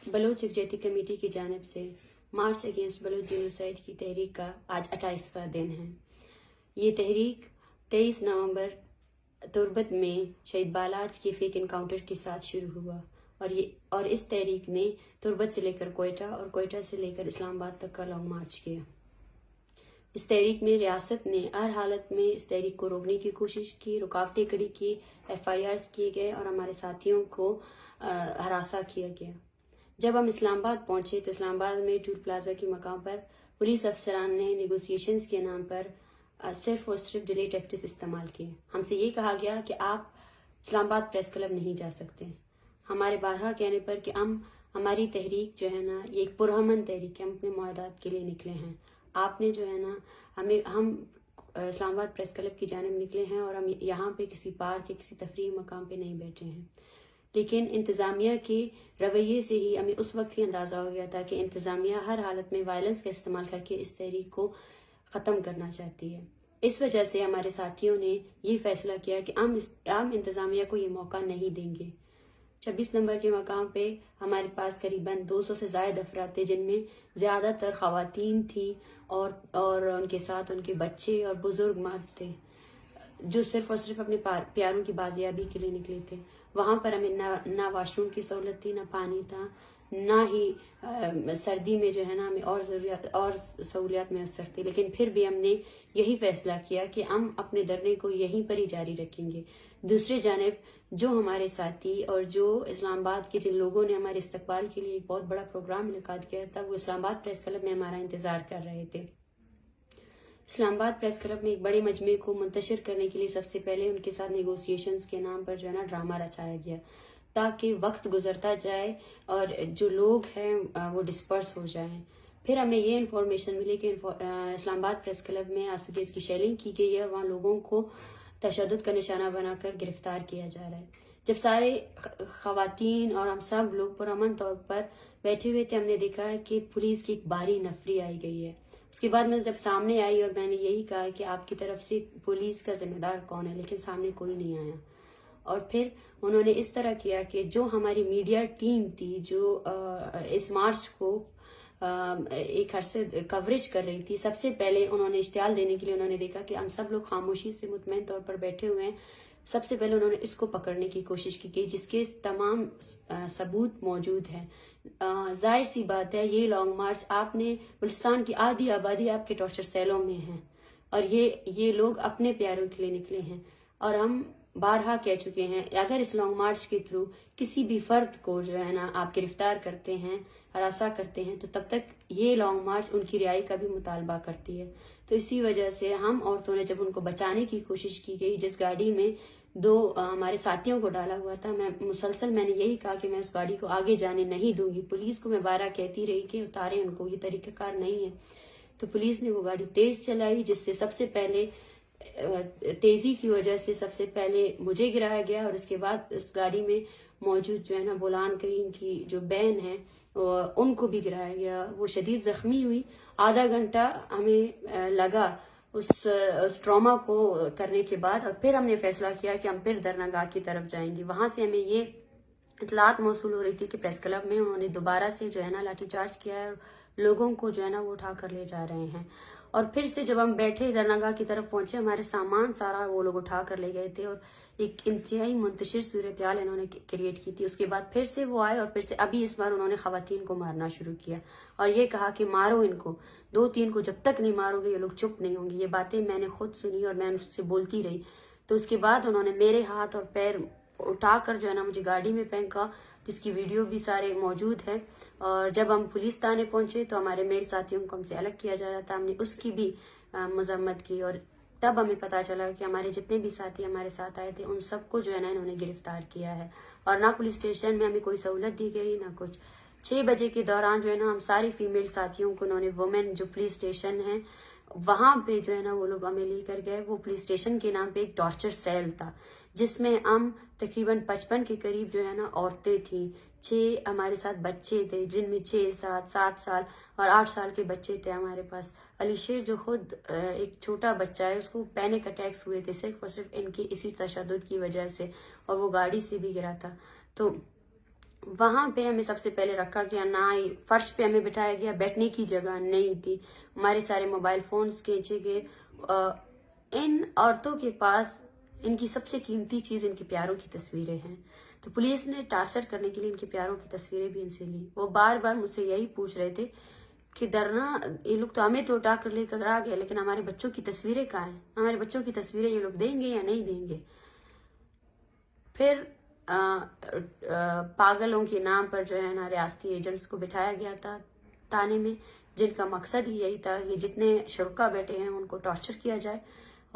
Bloch यकजहती committee की जानिब से मार्च अगेंस्ट बलोच जेनोसाइड की तहरीक का आज 28वां दिन है। ये तहरीक 23 नवंबर तुर्बत में शहीद बालाज के फेक इनकाउंटर के साथ शुरू हुआ और इस तहरीक ने तुर्बत से लेकर कोयटा और कोयटा से लेकर इस्लामाबाद तक का लॉन्ग मार्च किया। इस तहरीक में रियासत ने हर हालत में इस तहरीक को रोकने की कोशिश की, रुकावटें खड़ी की, FIRs किए गए और हमारे साथियों को हरासा किया गया। जब हम इस्लामाबाद पहुंचे तो इस्लामाबाद में टूल प्लाजा के मकाम पर पुलिस अफसरान ने नेगोशिएशंस के नाम पर सिर्फ और सिर्फ डिले टैक्टिक्स इस्तेमाल किए। हमसे ये कहा गया कि आप इस्लामाबाद प्रेस क्लब नहीं जा सकते। हमारे बारहा कहने पर कि हमारी तहरीक जो है ना, ये एक पुरअमन तहरीक है, हम अपने मुआहदात के लिए निकले हैं। आपने जो है ना, हम इस्लामाबाद प्रेस क्लब की जानिब निकले हैं और हम यहाँ पे किसी पार्क या किसी तफरीही मकाम पे नहीं बैठे हैं। लेकिन इंतज़ामिया के रवैये से ही हमें उस वक्त ही अंदाज़ा हो गया था कि इंतज़ामिया हर हालत में वायलेंस का इस्तेमाल करके इस तहरीक को ख़त्म करना चाहती है। इस वजह से हमारे साथियों ने ये फैसला किया कि हम इंतज़ामिया को ये मौका नहीं देंगे। 26 नंबर के मकाम पे हमारे पास करीबन 200 से ज़ायद अफराद थे, जिनमें ज़्यादातर ख़वातीन थी और उनके साथ उनके बच्चे और बुजुर्ग मर्द थे, जो सिर्फ और सिर्फ अपने प्यारों की बाजियाबी के लिए निकले थे। वहां पर हमें ना वॉशरूम की सहूलत थी, ना पानी था, ना ही सर्दी में जो है ना हमें और सहूलियात मैसर थी। लेकिन फिर भी हमने यही फैसला किया कि हम अपने धरने को यहीं पर ही जारी रखेंगे। दूसरी जानिब जो हमारे साथी और जो इस्लामाबाद के जिन लोगों ने हमारे इस्तकबाल के लिए एक बहुत बड़ा प्रोग्राम मुनक्काद किया था, वो इस्लामाबाद प्रेस क्लब में हमारा इंतजार कर रहे थे। इस्लामाबाद प्रेस क्लब में एक बड़े मजमे को मुंतशिर करने के लिए सबसे पहले उनके साथ नेगोशिएशंस के नाम पर जो है ना ड्रामा रचाया गया, ताकि वक्त गुजरता जाए और जो लोग हैं वो डिस्पर्स हो जाएं। फिर हमें ये इन्फॉर्मेशन मिली कि इस्लामाबाद प्रेस क्लब में आसुगेज की शेलिंग की गई है और वहाँ लोगों को तशद्दुद का निशाना बनाकर गिरफ्तार किया जा रहा है। जब सारे खवातीन और हम सब लोग पुरअमन तौर पर बैठे हुए थे, हमने देखा है कि पुलिस की एक भारी नफरी आई गई है। उसके बाद मैं जब सामने आई और मैंने यही कहा कि आपकी तरफ से पुलिस का जिम्मेदार कौन है, लेकिन सामने कोई नहीं आया। और फिर उन्होंने इस तरह किया कि जो हमारी मीडिया टीम थी, जो इस मार्च को एक अरसे कवरेज कर रही थी, सबसे पहले उन्होंने इश्तिहाल देने के लिए उन्होंने देखा कि हम सब लोग खामोशी से मुतमईन तौर पर बैठे हुए हैं। सबसे पहले उन्होंने इसको पकड़ने की कोशिश की जिसके तमाम सबूत मौजूद हैं। जाहिर सी बात है, ये लॉन्ग मार्च आपने बलुचिस्तान की आधी आबादी आपके टॉर्चर सेलों में है और ये लोग अपने प्यारों के लिए निकले हैं। और हम बारहा कह चुके हैं, अगर इस लॉन्ग मार्च के थ्रू किसी भी फर्द को जो है ना आप गिरफ्तार करते हैं, हरासा करते हैं, तो तब तक ये लॉन्ग मार्च उनकी रिहाई का भी मुतालबा करती है। तो इसी वजह से हम औरतों ने, जब उनको बचाने की कोशिश की गई, जिस गाड़ी में दो हमारे साथियों को डाला हुआ था, मैंने यही कहा कि मैं उस गाड़ी को आगे जाने नहीं दूंगी। पुलिस को मैं बारहा कहती रही कि उतारे उनको, ये तरीकाकार नहीं है। तो पुलिस ने वो गाड़ी तेज चलाई, जिससे सबसे पहले तेजी की वजह से सबसे पहले मुझे गिराया गया और उसके बाद उस गाड़ी में मौजूद जो है ना बोलान करीम की जो बहन है उनको भी गिराया गया। वो शदीद जख्मी हुई। आधा घंटा हमें लगा उस ट्रॉमा को करने के बाद, और फिर हमने फैसला किया कि हम फिर दरनागाह की तरफ जाएंगे। वहां से हमें ये इतलात मौसूल हो रही थी कि प्रेस क्लब में उन्होंने दोबारा से जो है ना लाठीचार्ज किया है और लोगों को जो है ना वो उठा कर ले जा रहे हैं। और फिर से जब हम बैठे दरनागाह की तरफ पहुंचे, हमारे सामान सारा वो लोग उठा कर ले गए थे और एक इंतहाई मुंतशिर सूरत हाल इन्होंने क्रिएट की थी। उसके बाद फिर से वो आए और फिर से अभी इस बार उन्होंने खवातीन को मारना शुरू किया और ये कहा कि मारो इनको, 2-3 को जब तक नहीं मारोगे ये लोग चुप नहीं होंगे। ये बातें मैंने खुद सुनी और मैं उससे बोलती रही। तो उसके बाद उन्होंने मेरे हाथ और पैर उठाकर जो है ना मुझे गाड़ी में फेंका, जिसकी वीडियो भी सारे मौजूद है। और जब हम पुलिस थाने पहुंचे तो मेरे साथियों को हमसे अलग किया जा रहा था, हमने उसकी भी मजम्मत की और तब हमें पता चला कि हमारे जितने भी साथी हमारे साथ आए थे उन सबको जो है ना इन्होंने गिरफ्तार किया है। और ना पुलिस स्टेशन में हमें कोई सहूलत दी गई ना कुछ। 6 बजे के दौरान जो है ना हम सारी फीमेल साथियों को उन्होंने वुमेन जो पुलिस स्टेशन है वहां पे जो है ना वो लोग हमें लेकर गए। वो पुलिस स्टेशन के नाम पे एक टॉर्चर सेल था, जिसमें हम तकरीबन 55 के करीब जो है ना औरतें थी। 6 हमारे साथ बच्चे थे, जिनमें 6, 7 साल और 8 साल के बच्चे थे हमारे पास। अलीशेर जो खुद एक छोटा बच्चा है, उसको पैनिक अटैक्स हुए थे सिर्फ और सिर्फ इनकी इसी तशद्दुद की वजह से, और वो गाड़ी से भी गिरा था। तो वहां पे हमें सबसे पहले रखा गया, ना ही फर्श पे हमें बिठाया गया, बैठने की जगह नहीं थी, हमारे सारे मोबाइल फोन्स खींचे गए। इन औरतों के पास इनकी सबसे कीमती चीज इनके प्यारों की तस्वीरें हैं, तो पुलिस ने टार्चर करने के लिए इनके प्यारों की तस्वीरें भी इनसे ली। वो बार बार मुझसे यही पूछ रहे थे कि डरना, ये लोग तो हमें तो उठा कर लेकर आ गए, लेकिन हमारे बच्चों की तस्वीरें कहाँ हैं, हमारे बच्चों की तस्वीरें ये लोग देंगे या नहीं देंगे। फिर पागलों के नाम पर जो है ना रियासती एजेंट्स को बिठाया गया था थाने में, जिनका मकसद ही यही था कि जितने शुरका बैठे हैं उनको टॉर्चर किया जाए।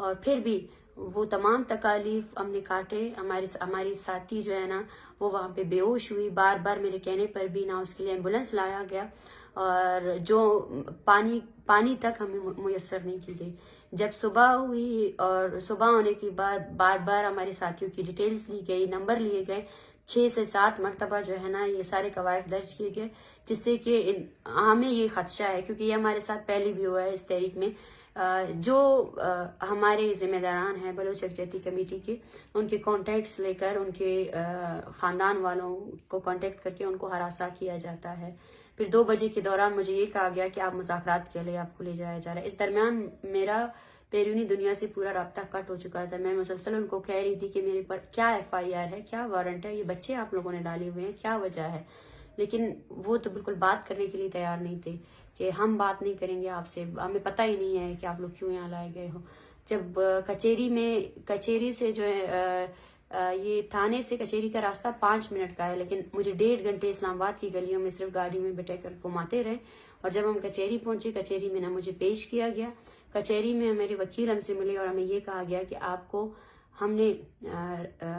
और फिर भी वो तमाम तकालीफ हमने काटे। हमारी साथी जो है ना वो वहां पे बेहोश हुई, बार बार मेरे कहने पर भी ना उसके लिए एम्बुलेंस लाया गया, और जो पानी तक हमें मुयस्सर नहीं की गई। जब सुबह हुई और सुबह होने के बाद बार बार हमारे साथियों की डिटेल्स ली गई, नंबर लिए गए, 6 से 7 मरतबा जो है ना ये सारे कवायद दर्ज किए गए, जिससे कि हमें ये खदशा है, क्योंकि ये हमारे साथ पहले भी हुआ है इस तहरीक में। जो हमारे जिम्मेदारान हैं बलोच यकजहती कमेटी के, उनके कॉन्टेक्ट्स लेकर उनके खानदान वालों को कांटेक्ट करके उनको हरासा किया जाता है। फिर 2 बजे के दौरान मुझे ये कहा गया कि आप मुज़ाकरात के लिए आपको ले जाया जा रहा है। इस दरमियान मेरा बैरूनी दुनिया से पूरा राब्ता कट हो चुका था। मैं मुसलसल उनको कह रही थी कि मेरे पर क्या FIR है, क्या वारंट है, ये बच्चे आप लोगों ने डाले हुए हैं, क्या वजह है। लेकिन वो तो बिल्कुल बात करने के लिए तैयार नहीं थे कि हम बात नहीं करेंगे आपसे, हमें पता ही नहीं है कि आप लोग क्यों यहाँ लाए गए हो। जब कचेरी से जो है ये थाने से कचेरी का रास्ता 5 मिनट का है, लेकिन मुझे 1.5 घंटे इस्लामाबाद की गलियों में सिर्फ गाड़ी में बैठे कर घुमाते रहे। और जब हम कचेरी पहुंचे, कचेरी में ना मुझे पेश किया गया। कचेरी में मेरे वकील हमसे मिले और हमें ये कहा गया कि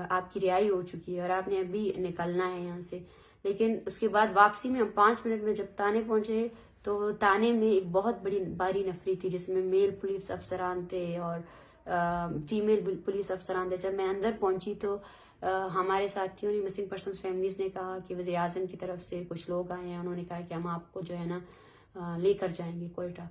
आपकी रिहाई हो चुकी है और आपने अभी निकलना है यहाँ से। लेकिन उसके बाद वापसी में हम 5 मिनट में जब थाने पहुंचे तो थाने में एक बहुत बड़ी भारी नफरी थी, जिसमें मेल पुलिस अफसरान थे और फीमेल पुलिस अफसरान थे। जब मैं अंदर पहुंची तो हमारे साथियों ने, मिसिंग पर्सन्स फैमिलीज ने कहा कि वज़ीर आज़म की तरफ से कुछ लोग आए हैं, उन्होंने कहा कि हम आपको जो है ना लेकर जाएंगे कोयटा।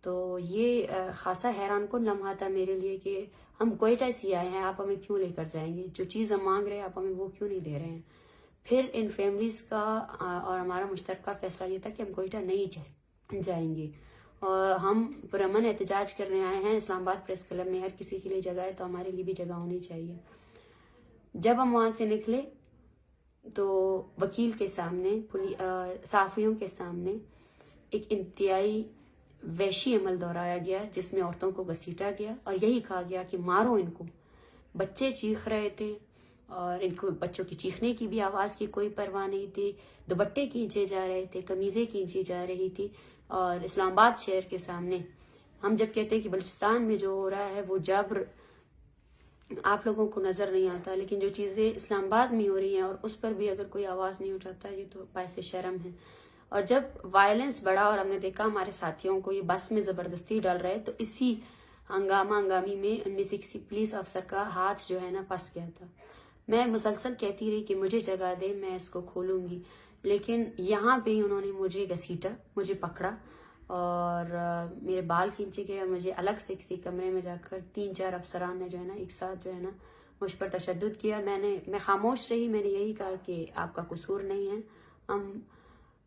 तो ये खासा हैरान कुन लम्हा था मेरे लिए कि हम कोयटा से आए हैं, आप हमें क्यों लेकर जाएंगे, जो चीज़ हम मांग रहे हैं आप हमें वो क्यों नहीं दे रहे हैं। फिर इन फैमिलीज का और हमारा मुश्तरका फैसला ये था कि हम कोयटा नहीं जाएंगे और हम पुरअमन एहतजाज करने आए हैं। इस्लामाबाद प्रेस क्लब में हर किसी के लिए जगह है, तो हमारे लिए भी जगह होनी चाहिए। जब हम वहां से निकले तो वकील के सामने, साफियों के सामने एक इंतहाई वहशी अमल दोहराया गया, जिसमें औरतों को घसीटा गया और यही कहा गया कि मारो इनको। बच्चे चीख रहे थे और इनको बच्चों की चीखने की भी आवाज की कोई परवाह नहीं थी। दुपट्टे खींचे जा रहे थे, कमीजें खींची जा रही थी। और इस्लामाबाद शहर के सामने हम जब कहते हैं कि बलूचिस्तान में जो हो रहा है वो जबर आप लोगों को नजर नहीं आता, लेकिन जो चीजें इस्लामाबाद में हो रही हैं और उस पर भी अगर कोई आवाज नहीं उठाता, ये तो बायसे शर्म है। और जब वायलेंस बढ़ा और हमने देखा हमारे साथियों को ये बस में जबरदस्ती डाल रहे, तो इसी हंगामी में उनमें से किसी पुलिस अफसर का हाथ जो है ना फंस गया था। मैं मुसलसल कहती रही कि मुझे जगह दे, मैं इसको खोलूंगी, लेकिन यहाँ पे उन्होंने मुझे घसीटा, मुझे पकड़ा और मेरे बाल खींचे गए और मुझे अलग से किसी कमरे में जाकर 3-4 अफसरान ने जो है ना एक साथ जो है ना मुझ पर तशद्दुद किया। मैं खामोश रही, मैंने यही कहा कि आपका कसूर नहीं है,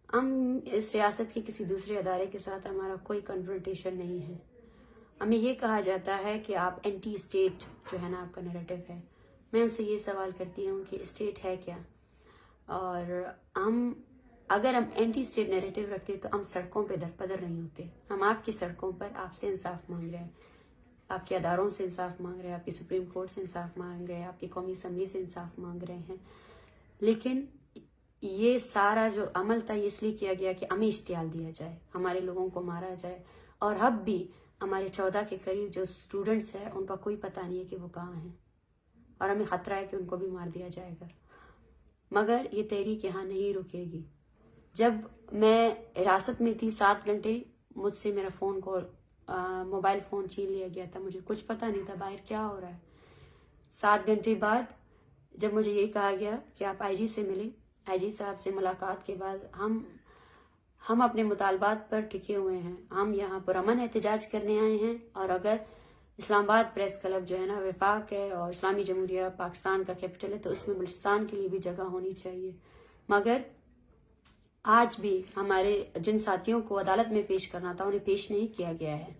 हम इस रियासत के किसी दूसरे अदारे के साथ हमारा कोई कन्फ्रंटेशन नहीं है। हमें ये कहा जाता है कि आप एंटी स्टेट जो है ना आपका नैरेटिव है। मैं उनसे ये सवाल करती हूँ कि स्टेट है क्या, और अगर हम एंटी स्टेट नैरेटिव रखते तो हम सड़कों पे दरपदर नहीं होते। हम आपकी सड़कों पर आपसे इंसाफ मांग रहे हैं, आपके अदारों से इंसाफ मांग रहे हैं, आपकी सुप्रीम कोर्ट से इंसाफ मांग रहे हैं, आपकी कौमी असम्बली से इंसाफ मांग रहे हैं। लेकिन ये सारा जो अमल था ये इसलिए किया गया कि हमें इश्तियाल दिया जाए, हमारे लोगों को मारा जाए। और अब भी हमारे 14 के करीब जो स्टूडेंट्स हैं उनका कोई पता नहीं है कि वो कहाँ हैं, और हमें खतरा है कि उनको भी मार दिया जाएगा। मगर ये तहरीक यहाँ नहीं रुकेगी। जब मैं हिरासत में थी 7 घंटे मुझसे मेरा फोन कॉल, मोबाइल फोन छीन लिया गया था, मुझे कुछ पता नहीं था बाहर क्या हो रहा है। 7 घंटे बाद जब मुझे ये कहा गया कि आप IG से मिले, IG साहब से मुलाकात के बाद हम अपने मुतालबात पर टिके हुए हैं। हम यहाँ पुरअमन एहतजाज करने आए हैं, और अगर इस्लामाबाद प्रेस क्लब जो है ना वफाक है और इस्लामी जमहूरिया पाकिस्तान का कैपिटल है, तो उसमें बलूचिस्तान के लिए भी जगह होनी चाहिए। मगर आज भी हमारे जिन साथियों को अदालत में पेश करना था उन्हें पेश नहीं किया गया है,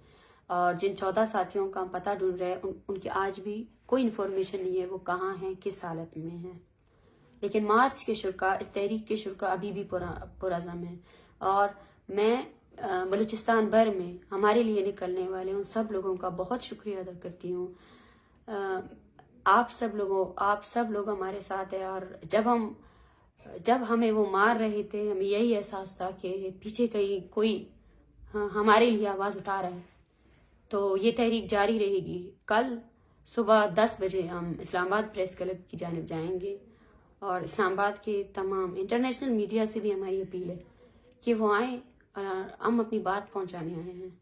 और जिन 14 साथियों का हम पता ढूंढ रहे हैं उनकी आज भी कोई इन्फॉर्मेशन नहीं है वो कहाँ हैं, किस हालत में हैं। लेकिन मार्च के शुरा, इस तहरीक के शुरा अभी भी पुरअज़म है, और मैं बलूचिस्तान भर में हमारे लिए निकलने वाले उन सब लोगों का बहुत शुक्रिया अदा करती हूँ। आप सब लोग हमारे साथ है, और जब हमें वो मार रहे थे हमें यही एहसास था कि पीछे कहीं कोई हमारे लिए आवाज़ उठा रहा है। तो ये तहरीक जारी रहेगी। कल सुबह 10 बजे हम इस्लामाबाद प्रेस क्लब की जानिब जाएंगे, और इस्लामाबाद के तमाम इंटरनेशनल मीडिया से भी हमारी अपील है कि वो आए और हम अपनी बात पहुंचाने आए हैं।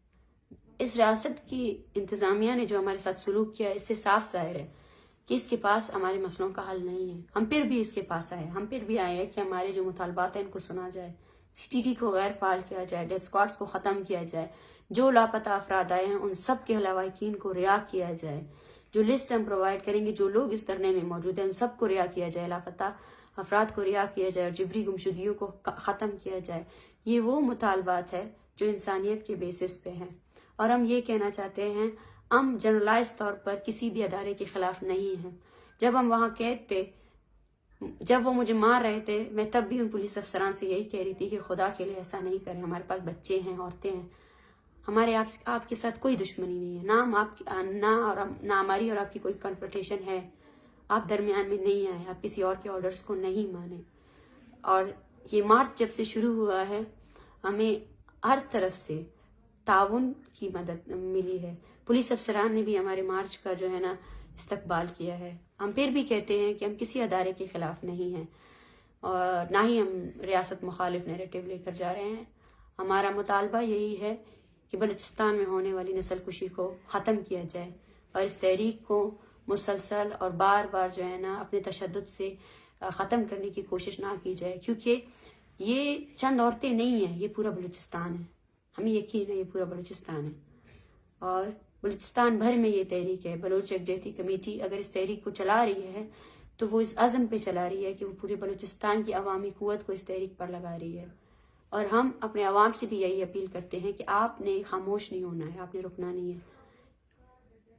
इस रियासत की इंतज़ामिया ने जो हमारे साथ सलूक किया, इससे साफ जाहिर है कि इसके पास हमारे मसलों का हल नहीं है। हम फिर भी इसके पास आए, हम फिर भी आए हैं कि हमारे जो मुतालबात हैं इनको सुना जाए, CTT को गैर फाल किया जाए, डेथ स्क्वाड्स को ख़त्म किया जाए, जो लापता अफराद आए हैं उन सब के लवाकिन को रिहा किया जाए, जो लिस्ट हम प्रोवाइड करेंगे जो लोग इस धरने में मौजूद हैं उन सबको रिहा किया जाए, लापता अफराद को रिहा किया जाए और जिबरी गुमशुदगियों को ख़त्म किया जाए। ये वो मुतालबात है जो इंसानियत के बेसिस पे हैं, और हम ये कहना चाहते हैं हम जनरलाइज तौर पर किसी भी अदारे के खिलाफ नहीं हैं। जब हम वहाँ कैद थे, जब वो मुझे मार रहे थे, मैं तब भी उन पुलिस अफसरान से यही कह रही थी कि खुदा के लिए ऐसा नहीं करें, हमारे पास बच्चे हैं, औरतें हैं, हमारे आपके साथ कोई दुश्मनी नहीं है, ना हमारी और आपकी कोई कन्फ्रंटेशन है, आप दरमियान में नहीं आए, आप किसी और के ऑर्डर्स को नहीं माने। और ये मार्च जब से शुरू हुआ है हमें हर तरफ से ताउन की मदद मिली है। पुलिस अफसरान ने भी हमारे मार्च का जो है ना इस्तकबाल किया है। हम फिर भी कहते हैं कि हम किसी अदारे के खिलाफ नहीं हैं, और ना ही हम रियासत मुखालिफ नैरेटिव लेकर जा रहे हैं। हमारा मुतालबा यही है कि बलूचिस्तान में होने वाली नस्ल कुशी को ख़त्म किया जाए, और इस तहरीक को मुसलसल और बार बार जो है ना अपने तशद्दुद से ख़त्म करने की कोशिश ना की जाए, क्योंकि ये चंद औरतें नहीं हैं, ये पूरा बलूचिस्तान है। हमें यकीन है ये पूरा बलूचिस्तान है, और बलूचिस्तान भर में ये तहरीक है। बलोच यकजहती कमेटी अगर इस तहरीक को चला रही है तो वो इस अज़म पे चला रही है कि वो पूरे बलूचिस्तान की अवामी क़ुव्वत को इस तहरीक पर लगा रही है। और हम अपने अवाम से भी यही अपील करते हैं कि आपने खामोश नहीं होना है, आपने रुकना नहीं है।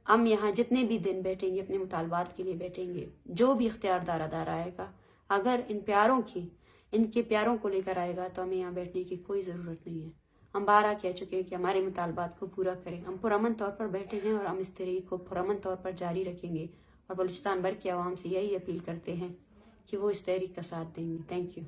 हम यहाँ जितने भी दिन बैठेंगे अपने मुतालबात के लिए बैठेंगे, जो भी इख्तियारदार अदारा आएगा अगर इनके प्यारों को लेकर आएगा तो हमें यहाँ बैठने की कोई ज़रूरत नहीं है। हम बारहा कह चुके हैं कि हमारे मुतालबात को पूरा करें। हम पुरअमन तौर पर बैठे हैं और हम इस तहरीक को पुरअमन तौर पर जारी रखेंगे, और बलूचिस्तान भर के अवाम से यही अपील करते हैं कि वो इस तहरीक का साथ देंगे। Thank you.